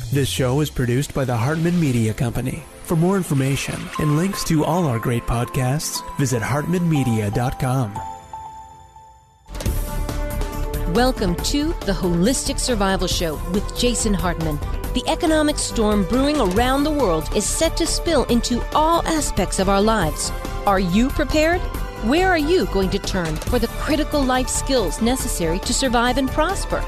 This show is produced by the Hartman Media Company. For more information and links to all our great podcasts, visit hartmanmedia.com. Welcome to the Holistic Survival Show with Jason Hartman. The economic storm brewing around the world is set to spill into all aspects of our lives. Are you prepared? Where are you going to turn for the critical life skills necessary to survive and prosper?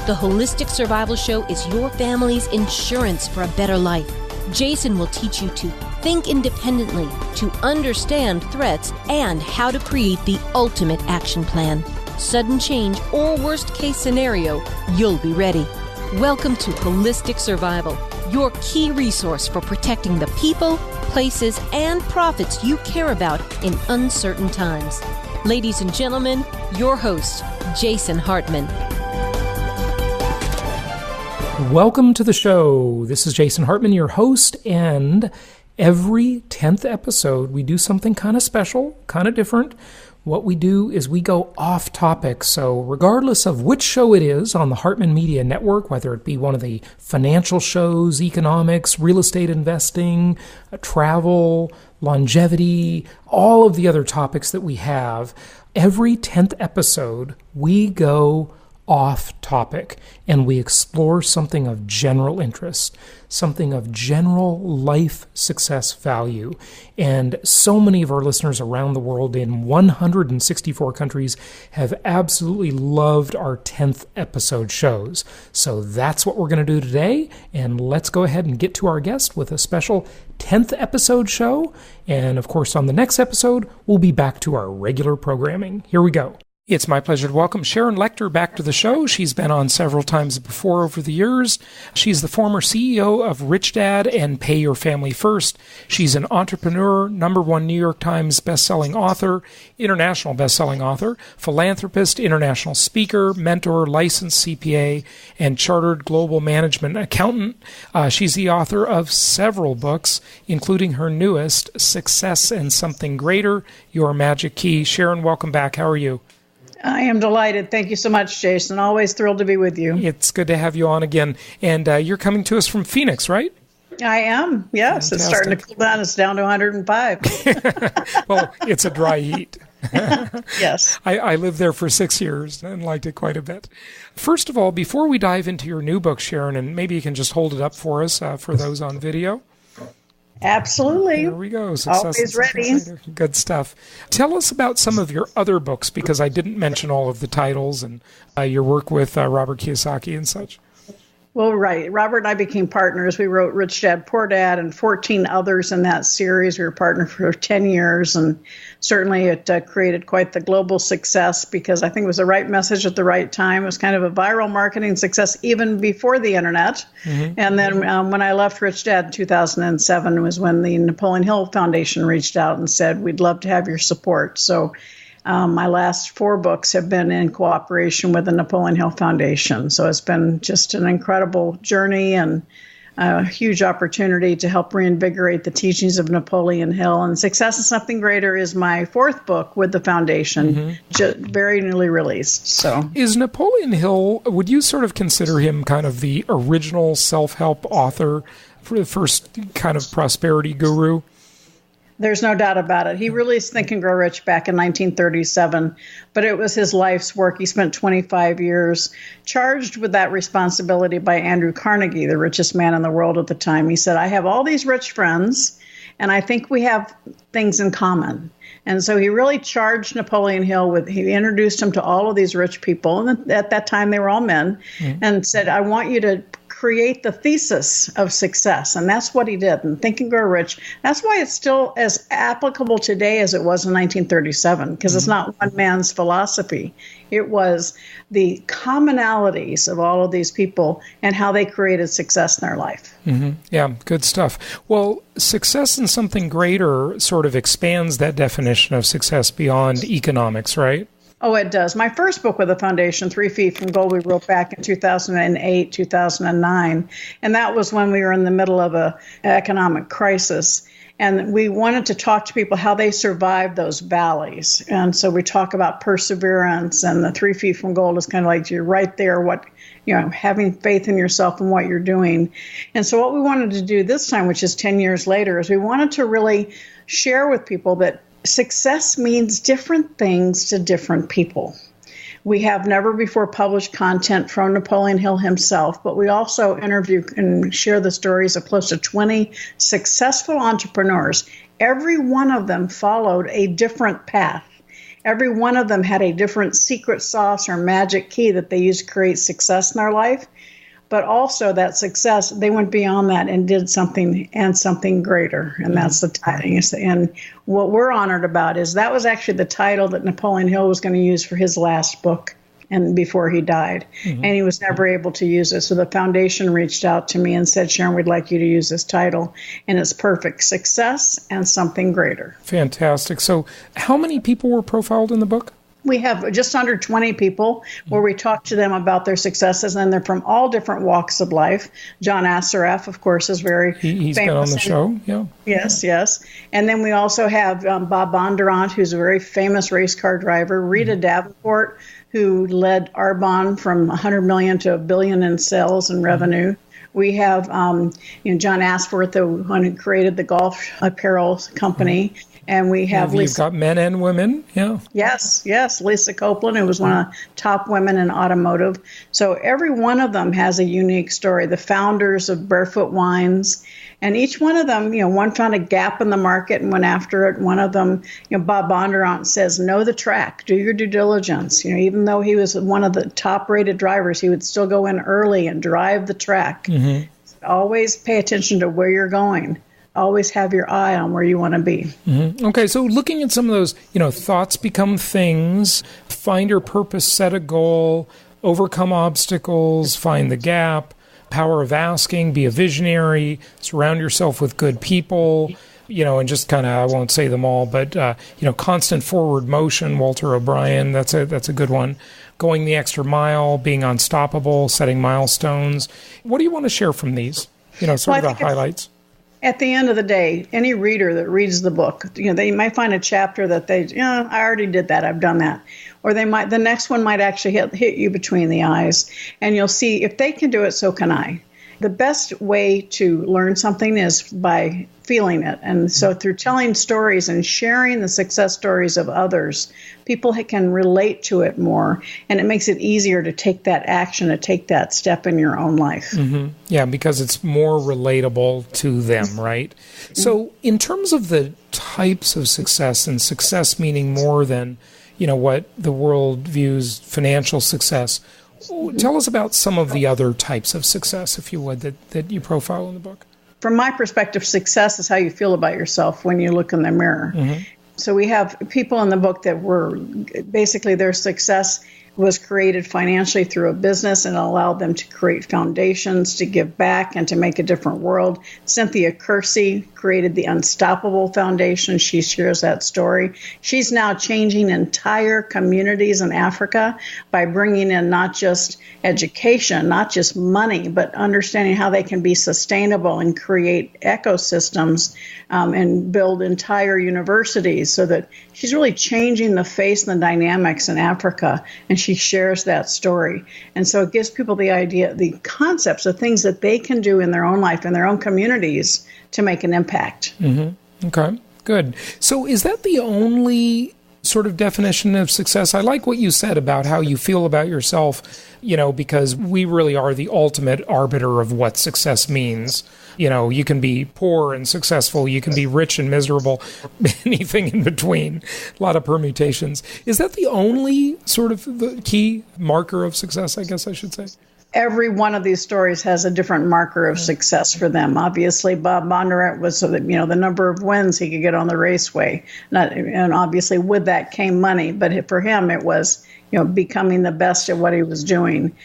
The Holistic Survival Show is your family's insurance for a better life. Jason will teach you to think independently, to understand threats, and how to create the ultimate action plan. Sudden change or worst case scenario, you'll be ready. Welcome to Holistic Survival, your key resource for protecting the people, places, and profits you care about in uncertain times. Ladies and gentlemen, your host, Jason Hartman. Welcome to the show. This is Jason Hartman, your host, and every 10th episode we do something kind of special, kind of different. What we do is we go off topic. So regardless of which show it is on the Hartman Media Network, whether it be one of the financial shows, economics, real estate investing, travel, longevity, all of the other topics that we have, every 10th episode we go off topic and we explore something of general interest, something of general life success value. And so many of our listeners around the world in 164 countries have absolutely loved our 10th episode shows. So that's what we're going to do today. And let's go ahead and get to our guest with a special 10th episode show. And of course, on the next episode, we'll be back to our regular programming. Here we go. It's my pleasure to welcome Sharon Lechter back to the show. She's been on several times before over the years. She's the former CEO of Rich Dad and Pay Your Family First. She's an entrepreneur, #1 New York Times bestselling author, international bestselling author, philanthropist, international speaker, mentor, licensed CPA, and chartered global management accountant. She's the author of several books, including her newest, Success and Something Greater, Your Magic Key. Sharon, welcome back. How are you? I am delighted. Thank you so much, Jason. Always thrilled to be with you. It's good to have you on again. And you're coming to us from Phoenix, right? I am, yes. Fantastic. It's starting to cool down. It's down to 105. Well, it's a dry heat. Yes. I lived there for 6 years and liked it quite a bit. First of all, before we dive into your new book, Sharon, and maybe you can just hold it up for us, for those on video. Absolutely. Here we go. Always ready. Good stuff. Tell us about some of your other books, because I didn't mention all of the titles and your work with Robert Kiyosaki and such. Well, right. Robert and I became partners. We wrote Rich Dad, Poor Dad, and 14 others in that series. We were partnered for 10 years, and certainly it created quite the global success because I think it was the right message at the right time. It was kind of a viral marketing success even before the internet. Mm-hmm. And then when I left Rich Dad in 2007 was when the Napoleon Hill Foundation reached out and said, we'd love to have your support. So my last 4 books have been in cooperation with the Napoleon Hill Foundation. So it's been just an incredible journey and a huge opportunity to help reinvigorate the teachings of Napoleon Hill. And Success and Something Greater is my 4th book with the foundation, just very newly released. So, is Napoleon Hill, would you sort of consider him kind of the original self-help author for the first kind of prosperity guru? There's no doubt about it. He released Think and Grow Rich back in 1937, but it was his life's work. He spent 25 years charged with that responsibility by Andrew Carnegie, the richest man in the world at the time. He said, I have all these rich friends, and I think we have things in common. And so he really charged Napoleon Hill he introduced him to all of these rich people, and at that time they were all men, and said, I want you to create the thesis of success. And that's what he did. And Think and Grow Rich, that's why it's still as applicable today as it was in 1937, because it's not one man's philosophy. It was the commonalities of all of these people and how they created success in their life. Mm-hmm. Yeah, good stuff. Well, Success and Something Greater sort of expands that definition of success beyond economics, right? Oh, it does. My first book with the foundation, 3 Feet from Gold, we wrote back in 2008, 2009. And that was when we were in the middle of an economic crisis. And we wanted to talk to people how they survived those valleys. And so we talk about perseverance, and the 3 Feet from Gold is kind of like you're right there. What having faith in yourself and what you're doing. And so what we wanted to do this time, which is 10 years later, is we wanted to really share with people that success means different things to different people. We have never before published content from Napoleon Hill himself, but we also interview and share the stories of close to 20 successful entrepreneurs. Every one of them followed a different path. Every one of them had a different secret sauce or magic key that they used to create success in their life. But also that success, they went beyond that and did something greater. And that's the title. And what we're honored about is that was actually the title that Napoleon Hill was going to use for his last book and before he died. And he was never able to use it. So the foundation reached out to me and said, Sharon, we'd like you to use this title. And it's perfect. Success and something greater. Fantastic. So how many people were profiled in the book? We have just under 20 people where we talk to them about their successes, and they're from all different walks of life. John Assaraf, of course, is very He's famous. been on the show, yeah. Yes. And then we also have Bob Bondurant, who's a very famous race car driver. Rita Davenport, who led Arbonne from 100 million to $1 billion in sales and revenue. We have John Asworth, the one who created the golf apparel company. And we have You've got men and women, yeah. Yes. Lisa Copeland, who was one of the top women in automotive. So every one of them has a unique story. The founders of Barefoot Wines, and each one of them, one found a gap in the market and went after it. One of them, Bob Bondurant says, know the track, do your due diligence. Even though he was one of the top-rated drivers, he would still go in early and drive the track. Always pay attention to where you're going. Always have your eye on where you want to be. Okay, so looking at some of those, thoughts become things, find your purpose, set a goal, overcome obstacles, find the gap, power of asking, be a visionary, surround yourself with good people, and just kind of, I won't say them all, but, constant forward motion, Walter O'Brien, that's a good one. Going the extra mile, being unstoppable, setting milestones. What do you want to share from these? Sort of the highlights. At the end of the day, any reader that reads the book, they might find a chapter that they, I already did that, I've done that. Or the next one might actually hit you between the eyes. And you'll see, if they can do it, so can I. The best way to learn something is by feeling it. And so through telling stories and sharing the success stories of others, people can relate to it more. And it makes it easier to take that action, to take that step in your own life. Yeah, because it's more relatable to them, right? So in terms of the types of success, and success meaning more than, what the world views financial success, tell us about some of the other types of success, if you would, that you profile in the book. From my perspective, success is how you feel about yourself when you look in the mirror. So we have people in the book that were basically their success was created financially through a business and allowed them to create foundations, to give back, and to make a different world. Cynthia Kersey created the Unstoppable Foundation. She shares that story. She's now changing entire communities in Africa by bringing in not just education, not just money, but understanding how they can be sustainable and create ecosystems and build entire universities, so that she's really changing the face and the dynamics in Africa. And she shares that story. And so it gives people the idea, the concepts of things that they can do in their own life, in their own communities, to make an impact. Okay, good. So is that the only sort of definition of success? I like what you said about how you feel about yourself, because we really are the ultimate arbiter of what success means. You can be poor and successful, you can be rich and miserable, anything in between, a lot of permutations. Is that the only sort of the key marker of success, I guess I should say? Every one of these stories has a different marker of success for them. Obviously, Bob Bondurant was, the number of wins he could get on the raceway. And obviously with that came money, but for him it was, becoming the best at what he was doing.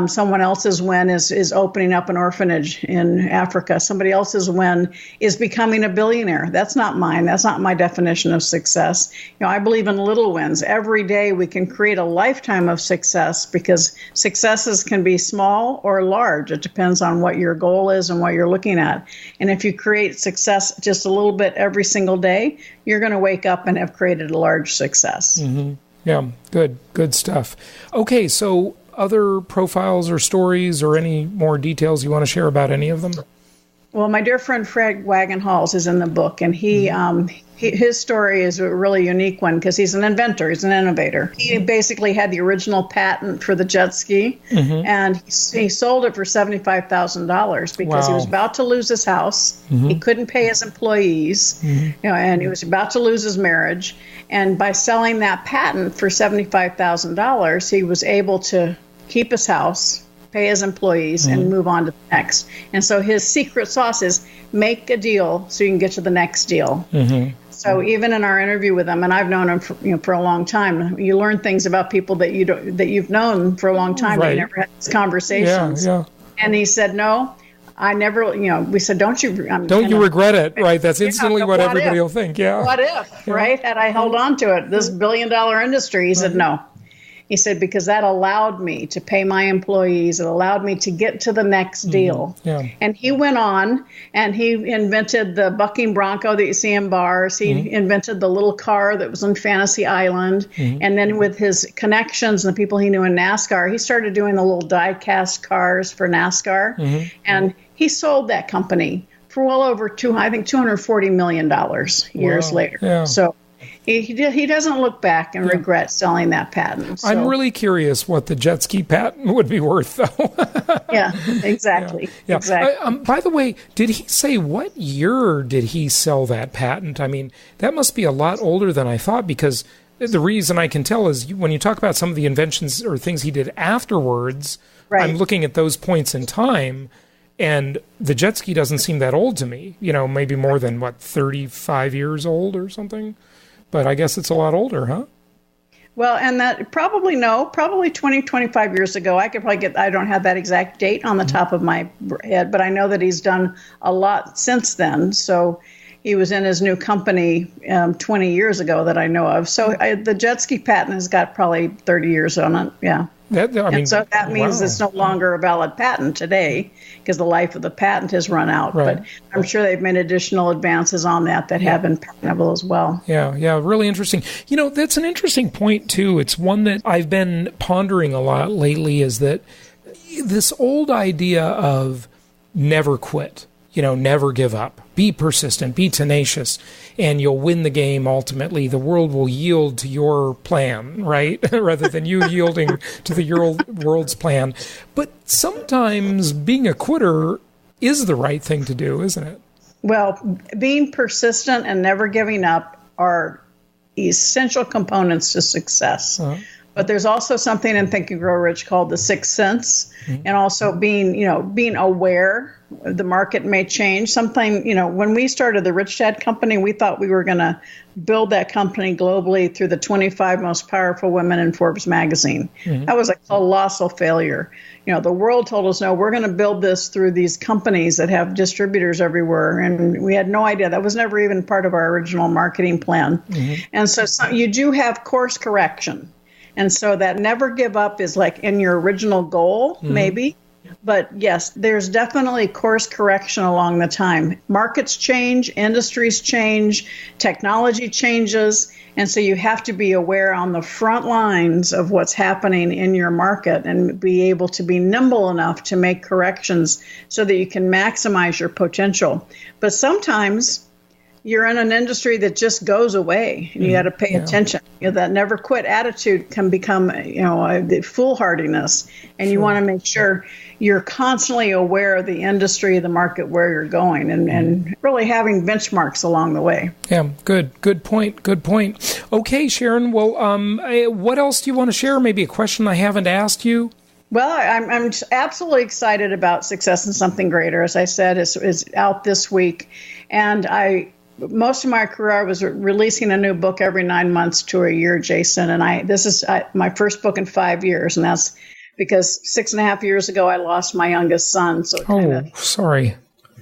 Someone else's win is opening up an orphanage in Africa. Somebody else's win is becoming a billionaire. That's not mine. That's not my definition of success. I believe in little wins. Every day we can create a lifetime of success, because successes can be small or large. It depends on what your goal is and what you're looking at. And if you create success just a little bit every single day, you're going to wake up and have created a large success. Yeah, good stuff. Okay, so other profiles or stories or any more details you want to share about any of them? Well, my dear friend Fred Wagenhals is in the book, and his story is a really unique one because he's an inventor, he's an innovator. He basically had the original patent for the jet ski, and he sold it for $75,000 because he was about to lose his house. He couldn't pay his employees, and he was about to lose his marriage. And by selling that patent for $75,000, he was able to keep his house, pay his employees, and move on to the next. And so his secret sauce is make a deal so you can get to the next deal. So even in our interview with him, and I've known him for a long time, you learn things about people that you've known for a long time, but you never had these conversations. And he said, no, I never, we said, don't you regret it, right? That's instantly what everybody will think, What if, right? Had I held on to it, this billion-dollar industry? He said, no. He said, because that allowed me to pay my employees. It allowed me to get to the next deal. And he went on and he invented the bucking bronco that you see in bars. He invented the little car that was on Fantasy Island. And then with his connections and the people he knew in NASCAR, he started doing the little die-cast cars for NASCAR. And he sold that company for well over $240 million years later. So he doesn't look back and regret selling that patent. So. I'm really curious what the Jetski patent would be worth, though. Exactly. Exactly. By the way, did he say what year did he sell that patent? I mean, that must be a lot older than I thought, because the reason I can tell is when you talk about some of the inventions or things he did afterwards, I'm looking at those points in time, and the jet ski doesn't seem that old to me. Maybe more than, 35 years old or something? But I guess it's a lot older, huh? Well, and that probably 20, 25 years ago. I could probably I don't have that exact date on the top of my head, but I know that he's done a lot since then. So he was in his new company 20 years ago that I know of. So the Jetski patent has got probably 30 years on it. So that means it's no longer a valid patent today because the life of the patent has run out. But I'm sure they've made additional advances on that have been patentable as well. Yeah, really interesting. That's an interesting point, too. It's one that I've been pondering a lot lately, is that this old idea of never quit. Never give up. Be persistent, be tenacious, and you'll win the game ultimately. The world will yield to your plan, right? Rather than you yielding to the world's plan. But sometimes being a quitter is the right thing to do, isn't it? Well, being persistent and never giving up are essential components to success. But there's also something in Think and Grow Rich called the sixth sense, and also being aware the market may change. Something, when we started the Rich Dad Company, we thought we were going to build that company globally through the 25 most powerful women in Forbes magazine. That was a colossal failure. The world told us, no, we're going to build this through these companies that have distributors everywhere. And we had no idea. That was never even part of our original marketing plan. And so you do have course correction. And so that never give up is like in your original goal, maybe. But yes, there's definitely course correction along the time. Markets change, industries change, technology changes. And so you have to be aware on the front lines of what's happening in your market and be able to be nimble enough to make corrections so that you can maximize your potential. But sometimes you're in an industry that just goes away, and you got to pay attention. That never quit attitude can become, a foolhardiness, and you want to make sure you're constantly aware of the industry, the market, where you're going, and really having benchmarks along the way. Yeah, good point. Okay, Sharon. Well, what else do you want to share? Maybe a question I haven't asked you. Well, I'm absolutely excited about Success and Something Greater. As I said, is out this week, and most of my career, I was releasing a new book every 9 months to a year, Jason. And this is my first book in 5 years. And that's because 6.5 years ago, I lost my youngest son. So sorry.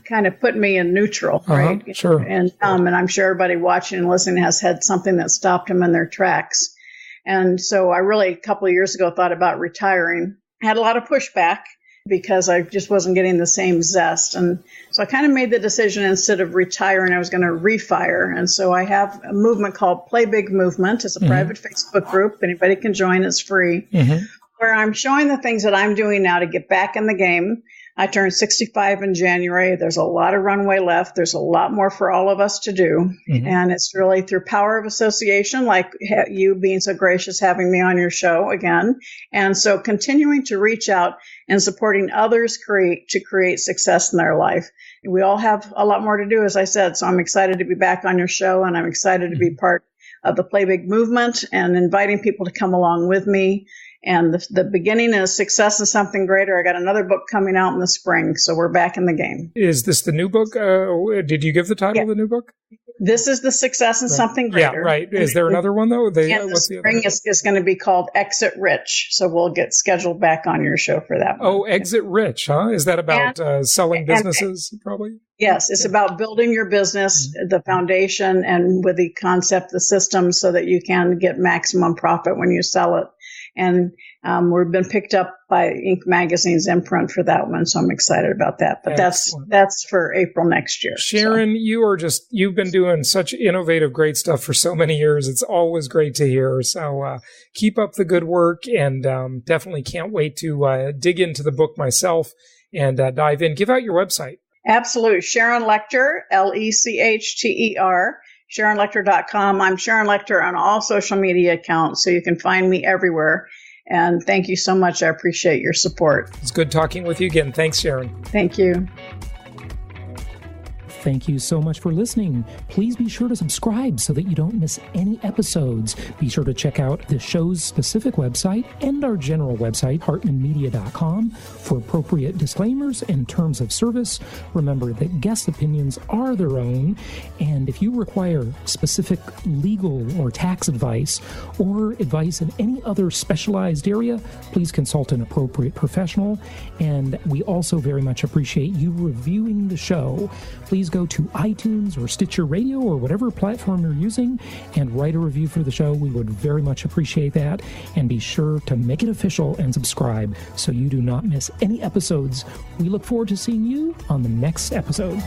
Kind of put me in neutral, right? Sure. And I'm sure everybody watching and listening has had something that stopped them in their tracks. And so I really, a couple of years ago, thought about retiring. I had a lot of pushback because I just wasn't getting the same zest. And so I kind of made the decision, instead of retiring, I was going to refire. And so I have a movement called Play Big Movement. It's a private Facebook group. Anybody can join. It's free. where I'm showing the things that I'm doing now to get back in the game. I turned 65 in January. There's a lot of runway left. There's a lot more for all of us to do. Mm-hmm. And it's really through power of association, like you being so gracious having me on your show again. And so continuing to reach out and supporting others to create success in their life. We all have a lot more to do, as I said. So I'm excited to be back on your show, and I'm excited to be part of the Play Big movement and inviting people to come along with me. And the beginning is success and something greater. I got another book coming out in the spring, so we're back in the game. Is this the new book? Did you give the title of the new book? This is the success and something greater. Yeah, right. Is there another one, though? The spring is going to be called Exit Rich, so we'll get scheduled back on your show for that one. Oh, Exit Rich, huh? Is that about selling businesses, probably? Yes, it's about building your business, the foundation, and with the concept, the system, so that you can get maximum profit when you sell it. And we've been picked up by Inc. Magazine's imprint for that one, so I'm excited about that. But that's for April next year. Sharon, you've been doing such innovative, great stuff for so many years. It's always great to hear. So keep up the good work, and definitely can't wait to dig into the book myself and dive in. Give out your website. Absolutely. Sharon Lechter, Lechter. SharonLechter.com. I'm Sharon Lechter on all social media accounts, so you can find me everywhere. And thank you so much. I appreciate your support. It's good talking with you again. Thanks, Sharon. Thank you. Thank you so much for listening. Please be sure to subscribe so that you don't miss any episodes. Be sure to check out the show's specific website and our general website, hartmanmedia.com, for appropriate disclaimers and terms of service. Remember that guest opinions are their own, and if you require specific legal or tax advice or advice in any other specialized area, please consult an appropriate professional. And we also very much appreciate you reviewing the show. Please go to iTunes or Stitcher Radio or whatever platform you're using and write a review for the show. We would very much appreciate that. And be sure to make it official and subscribe so you do not miss any episodes. We look forward to seeing you on the next episode.